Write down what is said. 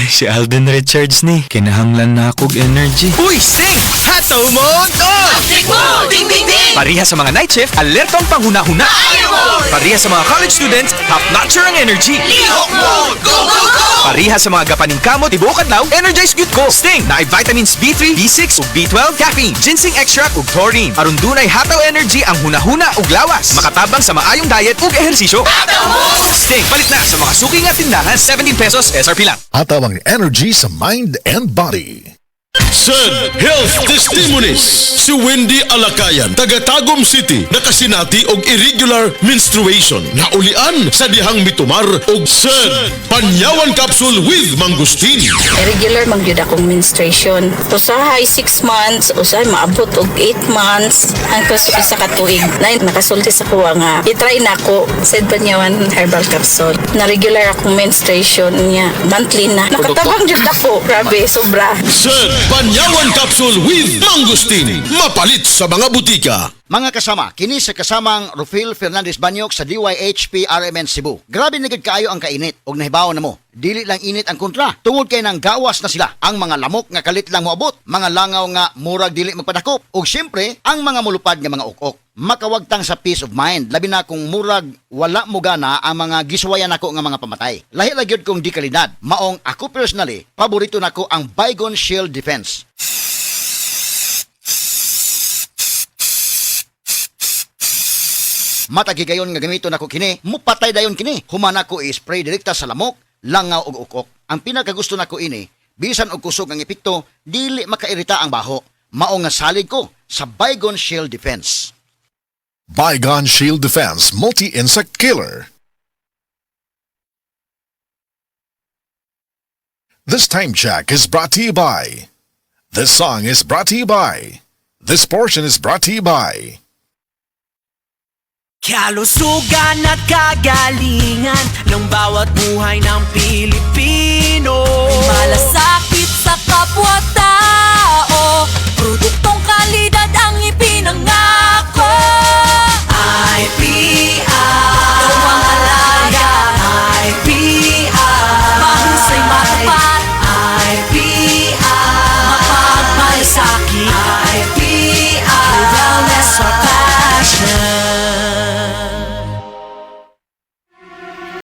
Si Alden Richards ni. Kinahanglan na akong energy. Uy, Sting! Hataw mo to! Asik mo! Ding ding ding! Pariha sa mga night shift, alertong panghuna-huna. Pariha sa mga college students, half-notcher ang energy. Lihok mo! Go, go, go! Pariha sa mga gapaning kamot, tibuok adlaw, energize gyud ko. Sting na vitamins B3, B6 ug B12, caffeine, ginseng extract ug taurine. Aron dunay hataw energy ang hunahuna ug lawas. Makatabang sa maayong diet ug ehersisyo. Hataw mo! Sting palit na sa mga suki nga tindahan, 17 pesos SRP lang. Hataw ang energy sa mind and body. Sad Health Testimonies. Si Wendy Alakayan, taga Tagum City, nakasinati og irregular menstruation. Naulian sa dihang mitumar og sad panyawan capsule with mangustin. Irregular magyud akong menstruation. Usahay 6 months, usahay maabot og 8 months, hangtod sa isa ka tuig. Nakasulti sa kuha nga i-try nako said panyawan herbal capsule. Na regular akong menstruation niya, monthly na. Nakatabang jud ako, grabe, sobra. Sad panyawan capsule with mangustin. Mapalit sa mga butika. Mga kasama, kini sa kasamang Rufil Fernandez Banyok sa DYHP RMN Cebu. Grabe na gid kaayo ang kainit og nahibaw na mo. Dili lang init ang kontra. Tungod kay nang gawas na sila ang mga lamok nga kalit lang moabot, mga langaw nga murag dili magpadakop, ug syempre ang mga mulupad nga mga ukok. Makawagtang sa peace of mind, labi na kung murag wala mo gana ang mga giswayan nako nga mga pamatay. Lahi ra gyud kong di kalidad. Maong ako personally, paborito nako ang Bygone Shield Defense. Matagi gayon nga gamito nako kini, mupatay dayon kini. Humana ko i-spray direkta sa lamok, langaw ug ukok. Ang pinakagusto nako ini, bisan og kusog ang epekto, dili makairita ang baho. Mao nga salig ko sa Bygone Shield Defense. Bygone Shield Defense Multi-Insect Killer. This time check is brought to you by. This song is brought to you by. This portion is brought to you by. Kalusugan at kagalingan ng bawat buhay ng Pilipino. Malasakit sa kapwa tayo.